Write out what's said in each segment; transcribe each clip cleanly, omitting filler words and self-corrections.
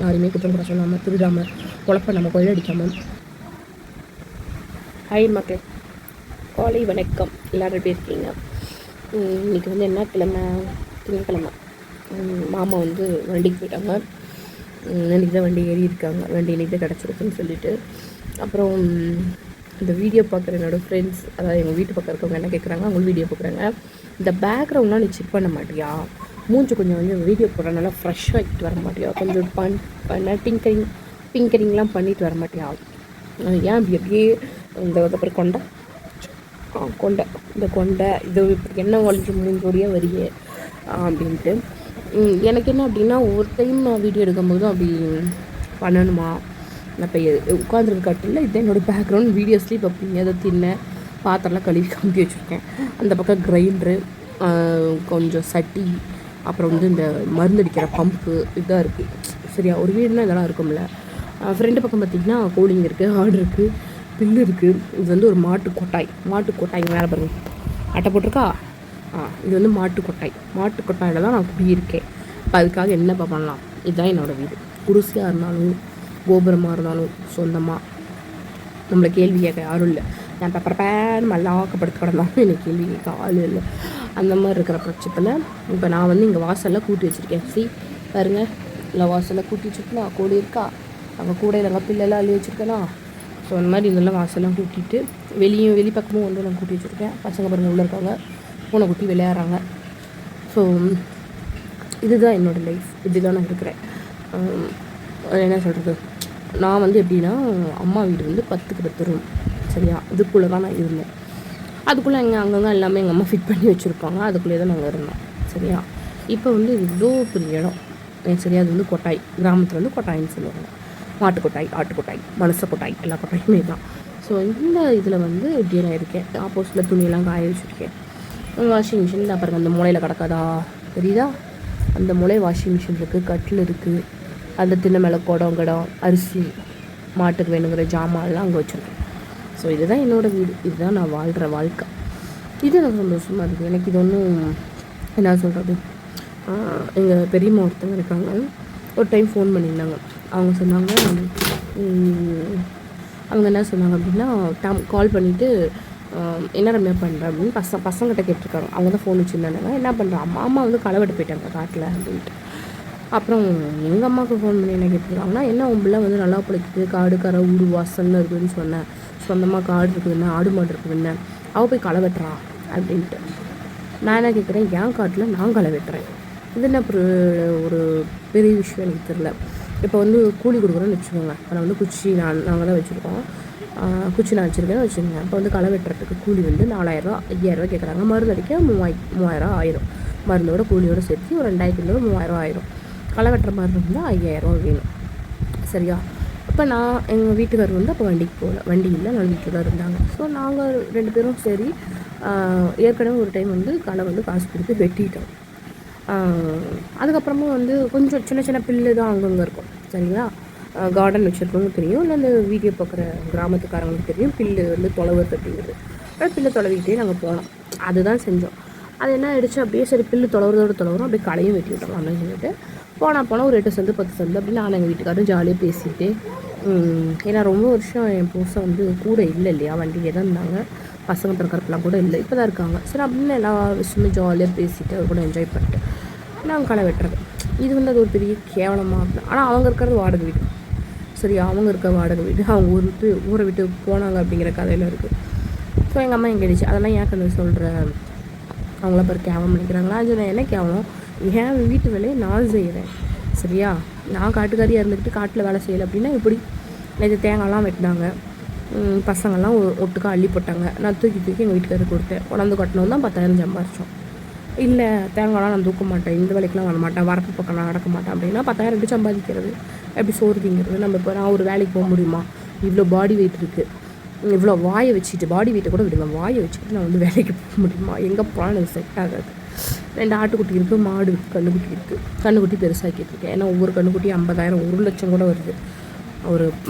யாருமே குற்றம் கூட சொல்லாமல் திருடாமல் குழப்ப நம்ம கொள்ளடிக்காமல். ஹாய் மக்கள், காலை வணக்கம். எல்லோரும் எப்படி இருக்கீங்க? இன்றைக்கி வந்து என்ன கிழமை? திங்கக்கிழமை. மாமா வந்து வண்டிக்கு போயிட்டாங்க. இன்றைக்கி தான் வண்டி ஏறி இருக்காங்க. வண்டி இன்றைக்கி தான் கிடச்சிருக்குன்னு சொல்லிட்டு. அப்புறம் இந்த வீடியோ பார்க்குற என்னோடய ஃப்ரெண்ட்ஸ், அதாவது எங்கள் வீட்டு பக்கம் இருக்கவங்க என்ன கேட்குறாங்க, அவங்க வீடியோ பார்க்குறாங்க, இந்த பேக்ரவுண்ட்லாம் நீ செக் பண்ண மாட்டியா? மூஞ்சி கொஞ்சம் வந்து வீடியோ போடுறதுனால ஃப்ரெஷ்ஷாக ஆகிட்டு வர மாட்டியா? கொஞ்சம் பிங்கரிங்லாம் பண்ணிட்டு வர மாட்டியா? ஏன் அப்படி அப்படியே இந்த அப்புறம் கொண்டை இந்த கொண்டை இது இப்படி என்ன வலிச்சு மூஞ்சோடியாக வரியே அப்படின்ட்டு. எனக்கு என்ன அப்படின்னா, ஒரு டைம் நான் வீடியோ எடுக்கும்போதும் அப்படி பண்ணணுமா? நான் இப்போ உட்காந்துருக்க கட்டில் இதுதான் என்னோடய பேக்ரவுண்ட். வீடியோஸ்லேயும் இப்போ அப்படி எதை தின்ன பாத்திரம்லாம் கழுவி காமிக்க வச்சுருக்கேன். அந்த பக்கம் கிரைண்டரு, கொஞ்சம் சட்டி, அப்புறம் வந்து இந்த மருந்தடிக்கிற பம்பு இதாக இருக்குது. சரியா, ஒரு வீடுனா இதெல்லாம் இருக்கும்ல. ஃப்ரெண்டு பக்கம் பார்த்திங்கன்னா கூலிங் இருக்குது, ஆடு இருக்குது, பில்லு இருக்குது. இது வந்து ஒரு மாட்டு கொட்டாய் மேலே பாருங்கள் அட்டை போட்டிருக்கா. இது வந்து மாட்டு கொட்டாயில் தான் நான் குடியிருக்கேன். இப்போ அதுக்காக என்னப்பா பண்ணலாம்? இதுதான் என்னோடய வீடு. குடிசையாக இருந்தாலும் கோபுரமாக இருந்தாலும் சொந்தமாக நம்மளை கேள்வி கேட்க யாரும் இல்லை. நான் பேன் மல்லாக்கப்படுத்து கிடந்தாலும் எனக்கு கேள்வி கேட்க ஆள் இல்லை. அந்த மாதிரி இருக்கிற பட்சத்தில் இப்போ நான் வந்து இங்கே வாசலில் கூட்டி வச்சுருக்கேன். பாருங்கள், இல்லை வாசலில் கூட்டி வச்சுருக்கலாம். கோழி இருக்கா, அங்கே கூடையில் அங்கே பிள்ளைலாம் அள்ளி வச்சுருக்கலாம். ஸோ அந்த மாதிரி இதெல்லாம் வாசலாம் கூட்டிகிட்டு வெளி பக்கமும் வந்து நான் கூட்டி வச்சுருக்கேன். பசங்க பாருங்கள் உள்ளே இருக்காங்க, பூனை குட்டி விளையாடுறாங்க. ஸோ இதுதான் என்னோடய லைஃப். இப்படி தான் நான் இருக்கிறேன். என்ன சொல்கிறது, நான் வந்து எப்படின்னா, அம்மா வீடு வந்து 10க்கு 10 ரூம். சரியா, இதுக்குள்ளே தான் நான் இருந்தேன். அதுக்குள்ளே அங்கங்கே எல்லாமே எங்கள் அம்மா ஃபிட் பண்ணி வச்சுருப்பாங்க. அதுக்குள்ளே தான் நாங்கள் இருந்தோம். சரியா, இப்போ வந்து இவ்வளோ பெரிய இடம். சரியா, அது வந்து கொட்டாய். கிராமத்தில் வந்து கொட்டாயின்னு சொல்லுவாங்க. மாட்டு கொட்டாய், ஆட்டு கொட்டாய், மனுஷ கொட்டாய், எல்லா கொட்டாயுமே தான். ஸோ இந்த இதில் வந்து இப்படியே நான் இருக்கேன். ஆப்போசிட்டில் துணியெல்லாம் காய வச்சுருக்கேன். வாஷிங் மிஷின் அப்புறம் அந்த மூலையில் கிடக்காதா தெரியுதா? அந்த மூளை வாஷிங் மிஷின் இருக்குது, கட்டில் இருக்குது. அந்த தின்ன மேலே குடம் அரிசி, மாட்டுக்கு வேணுங்கிற ஜாமான்லாம் அங்கே வச்சுருக்கேன். ஸோ இதுதான் என்னோடய வீடு. இதுதான் நான் வாழ்கிற வாழ்க்கை. இது எனக்கு சந்தோஷமாக இருக்குது. எனக்கு இது ஒன்றும் என்ன சொல்கிறது, எங்கள் பெரியம்மா ஒருத்தவங்க இருக்காங்க. ஒரு டைம் ஃபோன் பண்ணியிருந்தாங்க. அவங்க சொன்னாங்க, அவங்க என்ன சொன்னாங்க அப்படின்னா, கால் பண்ணிவிட்டு என்ன ரம்யா பண்ணுறேன் அப்படின்னு பசங்கிட்ட கேட்டிருக்காங்க. அவங்க தான் ஃபோன் வச்சுருந்தாங்க. என்ன பண்ணுறேன், அம்மா வந்து களை வெட்ட போயிட்டாங்க காட்டில் அப்படின்ட்டு. அப்புறம் எங்கள் அம்மாவுக்கு ஃபோன் பண்ணி என்ன கேட்டிருக்காங்கன்னா, என்ன உன் பிள்ளை வந்து நல்லா பிடிக்குது, காடு கரை ஊடு வாசல்னு இருக்குதுன்னு சொன்னேன், சொந்தமாக காடு இருக்குதுன்னு, ஆடு மாடு இருக்குதுன்னு, அவள் போய் களை வெட்டுறா அப்படின்ட்டு. நான் என்ன கேட்குறேன், என் காட்டில் நான் களை வெட்டுறேன். இது என்ன ஒரு பெரிய விஷயம் எனக்கு தெரியல. இப்போ வந்து கூலி கொடுக்குறோன்னு வச்சுக்கோங்க. இப்போ நான் வந்து குச்சி நாங்கள் தான் வச்சுருக்கோம். குச்சி நான் வச்சுருக்கேன்னு வச்சுக்கோங்க. இப்போ வந்து களை வெட்டுறதுக்கு கூலி வந்து 4000 5000 கேட்குறாங்க. மருந்து அடிக்க 3000 ஆயிரும். மருந்தோட கூலியோடு சேர்த்து ஒரு 2000 3000 ஆயிரும். களை வெட்டுற மாதிரி இருந்தால் 5000 வேணும். சரியா, இப்போ நான் எங்கள் வீட்டுக்காரர் வந்து அப்போ வண்டிக்கு போகல, வண்டி இல்லை, நான் வீட்டில் தான் இருந்தாங்க. ஸோ நாங்கள் 2 பேரும் சரி, ஏற்கனவே ஒரு டைம் வந்து களை வந்து காசு கொடுத்து வெட்டிட்டோம். அதுக்கப்புறமா வந்து கொஞ்சம் சின்ன சின்ன பில்லு தான் அங்கங்கே இருக்கும். சரிங்களா, கார்டன் வச்சுருக்கவங்க தெரியும், இல்லை அந்த வீடியோ பார்க்குற கிராமத்துக்காரங்களுக்கு தெரியும் பில்லு வந்து தொலைவு கட்டிங்கிறது. பில்லு தொலைவிக்கிட்டே நாங்கள் போனோம். அதுதான் செஞ்சோம். அது என்ன ஆகிடுச்சு, அப்படியே சரி பில்லு தொலைவரும் அப்படியே களையும் வெட்டி விட்டோம் அப்படின்னு சொல்லிட்டு போனால் ஒரு 8 செண்டு 10 செண்டு அப்படின்னு நான் எங்கள் வீட்டுக்காரரும் ஜாலியாக பேசிட்டு. ஏன்னா ரொம்ப வருஷம் என் புதுசை வந்து கூட இல்லை இல்லையா, வண்டியே தான் இருந்தாங்க. பசங்க பிறக்கிறப்பெல்லாம் கூட இல்லை, இப்போ தான் இருக்காங்க. சரி அப்படின்னு எல்லா விஷயமே ஜாலியாக பேசிவிட்டு அவர் கூட என்ஜாய் பண்ணிட்டு நாங்கள் களை வெட்டுறது. இது வந்து அது ஒரு பெரிய கேவலமாக இருந்தது. ஆனால் அவங்க இருக்கிறது வாடகை வீடு. சரி, அவங்க இருக்க வாடகை வீடு, அவங்க ஊரை விட்டு போனாங்க அப்படிங்கிற கதையில் இருக்குது. ஸோ எங்கள் அம்மா எங்கேடிச்சு அதெல்லாம் ஏன் கதை சொல்கிற, அவங்கள பேர் கேவலம் பண்ணிக்கிறாங்களா? அது நான் என்ன கேவலம், ஏன் வீட்டு வேலையை நான் செய்கிறேன். சரியா, நான் காட்டுக்காரியாக இருந்துக்கிட்டு காட்டில் வேலை செய்யலை அப்படின்னா இப்படி. நேற்று தேங்காய்லாம் வெட்டினாங்க, பசங்கள்லாம் ஒட்டுக்கா அள்ளி போட்டாங்க. நான் தூக்கி எங்கள் வீட்டுக்காரருக்கு கொடுத்தேன். உடந்து கட்டணும் தான் 10,000 சம்பாரிச்சோம். இல்லை தேங்காய்லாம் நான் தூக்க மாட்டேன், இந்த வேலைக்கெலாம் வர மாட்டேன், வரப்பு பக்கம் நான் நடக்க மாட்டேன் அப்படின்னா 10,000 எப்படி சம்பாதிக்கிறது, எப்படி சோறுதிங்கிறது? நம்ம இப்போ நான் ஒரு வேலைக்கு போக முடியுமா? இவ்வளோ பாடி வெயிட் இருக்குது, இவ்வளோ வாயை வச்சுட்டு, பாடி வெயிட்டை கூட விடுவேன், வாயை வச்சுக்கிட்டு நான் வந்து வேலைக்கு போக முடியுமா? எங்கே போனால் எனக்கு செட் ஆகாது. 2 ஆட்டுக்குட்டி இருக்குது, மாடு இருக்குது, கண்ணுக்குட்டி இருக்குது. கண்ணுக்குட்டி பெருசாக்கிட்டு இருக்கேன். ஏன்னா ஒவ்வொரு கண்ணுக்குட்டி 50,000 1 லட்சம் கூட வருது. ஒரு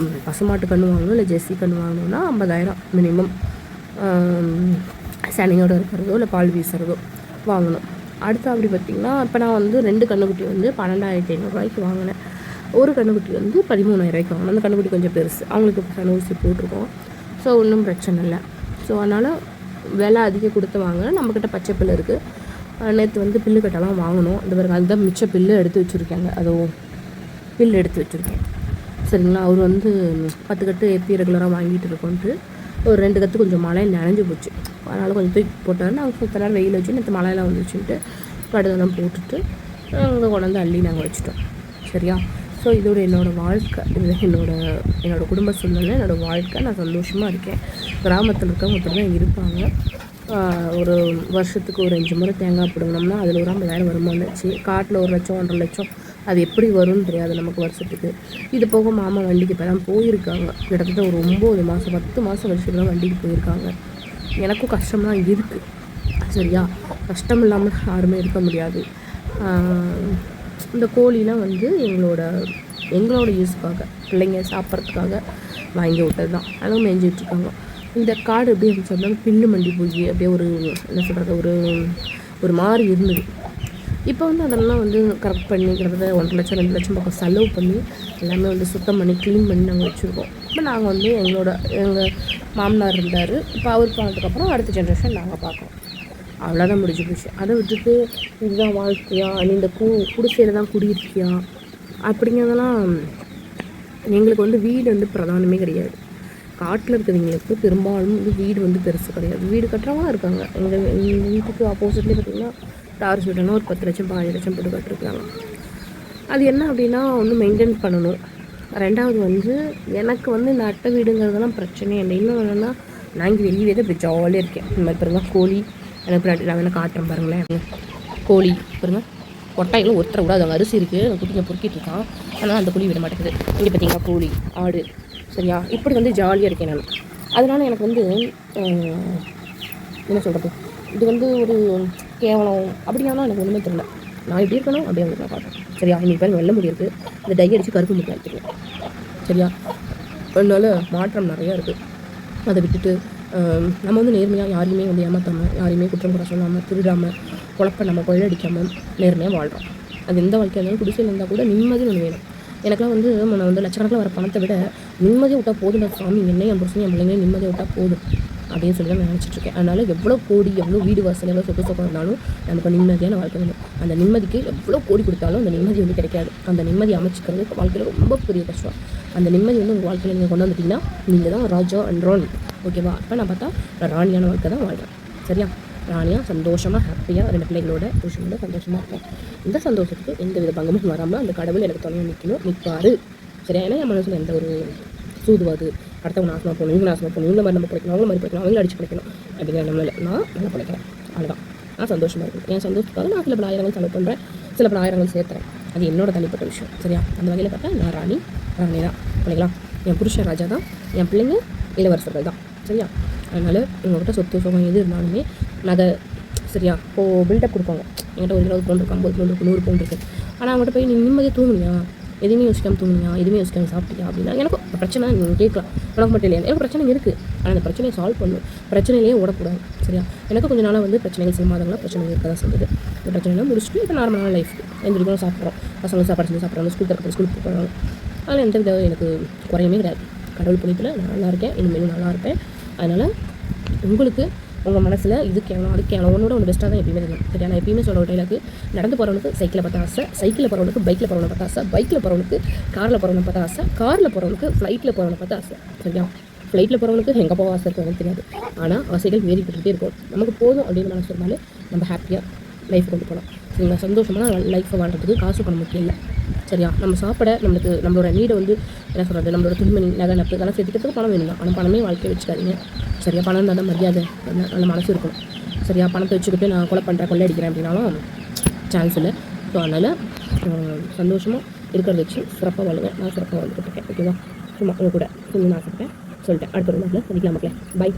பசுமாட்டு கன்று வாங்கணும், இல்லை ஜெர்சி கன்று வாங்கணும்னா 50,000 மினிமம். சனியோடு இருக்கிறதோ இல்லை பால் வீசுகிறதோ வாங்கணும். அடுத்து அப்படி பார்த்திங்கன்னா இப்போ நான் வந்து 2 கண்ணுக்குட்டி வந்து 12,500 ரூபாய்க்கு வாங்கினேன். ஒரு கண்ணுக்குட்டி வந்து 13,000 வாங்கணும். அந்த கண்ணுக்குட்டி கொஞ்சம் பெருசு, அவங்களுக்கு ஊசி போட்டிருக்கோம். ஸோ ஒன்றும் பிரச்சனை இல்லை. ஸோ அதனால் விலை அதிகம் கொடுத்து வாங்க. நம்மக்கிட்ட பச்சை பில்லு இருக்குது. நேற்று வந்து பில்லு கட்டெல்லாம் வாங்கணும். அந்த பிறகு அதுதான் மிச்ச பில்லு எடுத்து வச்சுருக்காங்க. அதுவும் பில்லு எடுத்து வச்சுருக்கேன் சரிங்களா. அவர் வந்து 10 கட்டு எப்பி ரெகுலராக வாங்கிட்டு இருக்கோன்ட்டு ஒரு 2 கட்டு கொஞ்சம் மழையில் நனைஞ்சு போச்சு. அதனால் கொஞ்சம் தூக்கி போட்டாரு. நாங்கள் கொஞ்சம் நேரம் வெயில் வச்சு நேற்று மழையெல்லாம் வந்துச்சுன்ட்டு கடுதெல்லாம் போட்டுட்டு அங்கே கொண்டாந்து அள்ளி நாங்கள் வச்சுட்டோம். சரியா. ஸோ இதோட என்னோடய வாழ்க்கை, இது என்னோடய குடும்ப சூழ்நிலை, என்னோடய வாழ்க்கை. நான் சந்தோஷமாக இருக்கேன். கிராமத்தில் இருக்கவங்க ஒருத்தர் தான் இருப்பாங்க. ஒரு வருஷத்துக்கு ஒரு 5 முறை தேங்காய் பிடுங்கினோம்னா அதில் ஒரு 50,000 வருமானம் இருந்துச்சு. காட்டில் 1 லட்சம் 1.5 லட்சம் அது எப்படி வரும்னு தெரியாது நமக்கு வருஷத்துக்கு. இது போக மாமா வண்டிக்கு இப்போ தான் போயிருக்காங்க. கிட்டத்தட்ட ஒரு 9 மாதம் 10 மாதம் வருஷத்துக்கு தான் வண்டிக்கு போயிருக்காங்க. எனக்கும் கஷ்டம்லாம் இருக்குது. சரியா. கஷ்டம் இல்லாமல் யாருமே இருக்க முடியாது. இந்த கோழிலாம் வந்து எங்களோட யூஸ்க்காக பிள்ளைங்க சாப்பிட்றதுக்காக வாங்கி விட்டது தான். அதெல்லாம் மேய்ஞ்சிட்ருக்காங்க. இந்த காடு எப்படி இருந்துச்சு அப்படின்னா பில்லு மண்டி போய் அப்படியே ஒரு என்ன சொல்கிறது ஒரு மாதிரி இருந்தது. இப்போ வந்து அதெல்லாம் வந்து கரெக்ட் பண்ணி கிட்டத்தட்ட 1.5 லட்சம் 2 லட்சம் பக்கம் செலவு பண்ணி எல்லாமே வந்து சுத்தம் பண்ணி க்ளீன் பண்ணி நாங்கள் வச்சுருக்கோம். இப்போ நாங்கள் வந்து எங்கள் மாமனார் இருந்தார். இப்போ அவர் போனதுக்கப்புறம் அடுத்த ஜென்ரேஷன் நாங்கள் பார்க்குறோம். அவ்வளோதான் முடிஞ்சு போச்சு. அதை விட்டுட்டு இதுதான் வாழ்க்கையா, நீ இந்த குடிசையில் தான் குடியிருக்கியா அப்படிங்கிறதெல்லாம் எங்களுக்கு வந்து வீடு வந்து பிரதானமே கிடையாது. காட்டில் இருக்கிறவங்களுக்கு பெரும்பாலும் வந்து வீடு வந்து பெருசு கிடையாது. வீடு கட்டுறவங்க இருக்காங்க. எங்கள் வீட்டுக்கு ஆப்போசிட்லேயே பார்த்திங்கன்னா டார்ஸ் வீடுனா ஒரு 10 லட்சம் 15 லட்சம் போட்டு கட்டிருக்காங்க. அது என்ன அப்படின்னா ஒன்று மெயின்டைன் பண்ணணும். ரெண்டாவது வந்து எனக்கு வந்து இந்த அட்டை வீடுங்கிறதெல்லாம் பிரச்சனையே இல்லை. இன்னும் என்னென்னா நான் இங்கே வெளியே தான் இப்படி ஜாலியாக இருக்கேன். இந்த மாதிரி பாருங்கள் கோழி எனக்கு நான் வேணால் காட்டுறேன் பாருங்களேன். கோழி பாருங்கள் கொட்டாயில் ஒருத்தரை கூட அது அரிசி இருக்குது. அந்த குட்டிங்க பொறுக்கிட்டு இருக்கான். ஆனால் அந்த கோழி விட மாட்டேங்குது. இங்கே பார்த்தீங்கன்னா கோழி ஆடு சரியா. இப்படி வந்து ஜாலியாக இருக்கேன் நான். அதனால் எனக்கு வந்து என்ன சொல்கிறது, இது வந்து ஒரு கேவலம் அப்படின்னா எனக்கு ஒன்றுமே தெரியல. நான் எப்படி இருக்கணும் அப்படியே வந்து நான் காட்டுறேன். சரியா. இன்னைக்கு பாருங்கள் வெள்ளை முடி இருக்குது. இந்த டை அடித்து கருப்பு முடி எடுத்துக்கலாம். சரியா. அதனால மாற்றம் நிறையா இருக்குது. அதை விட்டுட்டு நம்ம வந்து நேர்மையாக யாரையுமே வந்து ஏமாற்றாமல், யாரையுமே குற்றம் குறை சொல்லாமல், திருடாமல், குழப்ப நம்ம கொள்ளடிக்காமல் நேர்மையாக வாழ்கிறோம். அது எந்த வாழ்க்கையாக இருந்தாலும் குடிசையில் இருந்தால் கூட நிம்மதி ஒன்று வேணும். எனக்குலாம் வந்து நான் வந்து லட்சக்கணக்கில் வர பணத்தை விட நிம்மதியை விட்டால் போதும் சாமி, என்னை என் பிரச்சனை என் பிள்ளைங்க நிம்மதியை விட்டால் போதும் அப்படின்னு சொல்லி தான் நான் நினச்சிட்ருக்கேன். அதனால் எவ்வளோ கோடி எவ்வளோ வீடு வாசல் எவ்வளோ சொத்து சொக்கம் இருந்தாலும் நமக்கு நிம்மதியான வாழ்க்கை வேணும். அந்த நிம்மதிக்கு எவ்வளோ கோடி கொடுத்தாலும் அந்த நிம்மதி வந்து கிடைக்காது. அந்த நிம்மதி அமைச்சிக்கிறது வாழ்க்கையில் ரொம்ப பெரிய கஷ்டம். அந்த நிம்மதி வந்து உங்கள் வாழ்க்கையில் நீங்கள் கொண்டு வந்துட்டிங்கன்னா நீங்கள் தான் ராஜா அண்ட் ராணி. ஓகேவா. அப்போ நான் பார்த்தா நான் ராணியான வாழ்க்கை தான் வாழ்கிறேன். சரியா. ராணியாக சந்தோஷமாக ஹாப்பியாக 2 பிள்ளைகளோட புருஷனோட சந்தோஷமாக இருப்பேன். இந்த சந்தோஷத்துக்கு எந்த வித பங்கமும் வராமல் அந்த கடவுள் எனக்கு துணையாக நிற்பார். சரியா. ஏன்னா என் மனசில் எந்த ஒரு சூதுவாது அடுத்தவங்க நாசமாக போகணும், இவங்க நாசமாக போகணும், இந்த மாதிரி நம்ம பிடிக்கணும், அவங்கள மாதிரி பிடிக்கணும், அவங்கள அடிச்சு பிடிக்கணும் அப்படிங்கிற நம்மள நான் நல்லா பிடிக்கிறேன். அவ்வளோதான். நான் சந்தோஷமாக இருக்கேன். என் சந்தோஷத்துக்காக நான் சில பல ஆயிரங்கள் செலவு பண்ணுறேன், சில பல ஆயிரங்கள் சேர்த்துறேன். அது என்னோட தனிப்பட்ட விஷயம். சரியா. அந்த வகையில் பார்த்தா நான் ராணி தான் பிள்ளைங்களா. என் புருஷன் ராஜா தான், என் பிள்ளைங்க இளவரசர்கள் தான். சரியா. அதனால் உங்கள்கிட்ட சொத்து சுகம் எது இருந்தாலுமே நகை சரியா பில்டப் கொடுப்பாங்க. என்கிட்ட ஒரு 20 பவுன் இருக்குது, 50 பவுன் இருக்குது, 100 பவுன் இருக்குது. ஆனால் அவங்கள்ட்ட போய் நீ நிம்மதியாக தூங்குனியா, எதுவுமே யோசிக்காமல் தூங்குனியா, எதுவுமே யோசிக்காமல் சாப்பிட்டியா அப்படின்னா எனக்கு பிரச்சனை நீங்கள் கேட்கலாம். உனக்கு மட்டும் இல்லையா, எனக்கு பிரச்சனை இருக்குது. ஆனால் அந்த பிரச்சனையை சால்வ் பண்ணணும். பிரச்சனையிலேயே ஓடக்கூடாது. சரியா. எனக்கு கொஞ்சம் நாளாக வந்து பிரச்சனைகள் சில மாதங்களாக பிரச்சனைகள் இருக்க தான் செஞ்சது. இந்த பிரச்சனைலாம் முடிச்சுட்டு இப்போ நார்மலான லைஃப் எந்திரிக்கணும், சாப்பிட்றோம், பசங்க சாப்பாடு செஞ்சு சாப்பிட்றாங்க, ஸ்கூல் தரப்போ ஸ்கூலுக்கு போகிறாங்க. அதில் எந்த வித எனக்கு குறையுமே கிடையாது. கடவுள் புண்ணியத்தில் நான் நல்லா இருக்கேன், இனிமேலும் நல்லா இருப்பேன். அதனால் உங்களுக்கு உங்கள் மனசில் இது கேவலம் அது கேவலம் ஒன்றோட ஒன்று பெஸ்ட்டாக தான் எப்பயுமே இருக்கும். சரியா. நான் எப்பயுமே சொல்ல ஒரு டைலாக்கு, நடந்து போகிறவனுக்கு சைக்கிளை பார்த்தா ஆசை, சைக்கிளில் போகிறவனுக்கு பைக்கில் போகிறவனை பார்த்தா ஆசை, பைக்கில் போகிறவனுக்கு காரில் போகிறவனை பார்த்தா ஆசை, காரில் போகிறவனுக்கு ஃப்ளைட்டில் போகிறவனை பார்த்தா ஆசை. சரியா. ஃப்ளைட்டில் போகிறவனுக்கு எங்கே போக ஆசை இருக்கும் எனக்கு தெரியாது. ஆனால் ஆசைகள் வேறிக்கிட்டே இருக்கும். நமக்கு போதும் அப்படின்னு மனசு இருந்தாலே நம்ம ஹாப்பியாக லைஃப் கொண்டு போகலாம். சரிங்களா. சந்தோஷமான லைஃப்பை வாழ்றதுக்கு காசு பணம் முக்கியம் இல்லை. சரியா. நம்ம சாப்பிட நம்மளோட நீடை வந்து என்ன சொல்கிறது, நம்மளோட துணிமணி நகை நப்பு இதெல்லாம் சேர்த்துக்கிறதுக்கு பணம் வேணும் தான். ஆனால் பணமே வாழ்க்கையை வச்சுக்காதீங்க. சரியா. பணம் இருந்தால் தான் மரியாதை, நல்ல மனசு இருக்கணும். சரியா. பணத்தை வச்சுக்கிட்டு நான் கொலை பண்ணுறேன் கொள்ளை அடிக்கிறேன் அப்படின்னாலும் சான்ஸ் இல்லை. ஸோ அதனால் சந்தோஷமாக இருக்கிறத வச்சு சிறப்பாக வாழுங்க. நான் சிறப்பாக வாழ்ந்துக்கிட்டு இருக்கேன். ஓகேவா. சும்மா உங்கள் கூட கொஞ்சம் நான் சொல்லிட்டேன். அடுத்த ஒரு நாளில் சந்திக்கலாம் மக்களே. பை.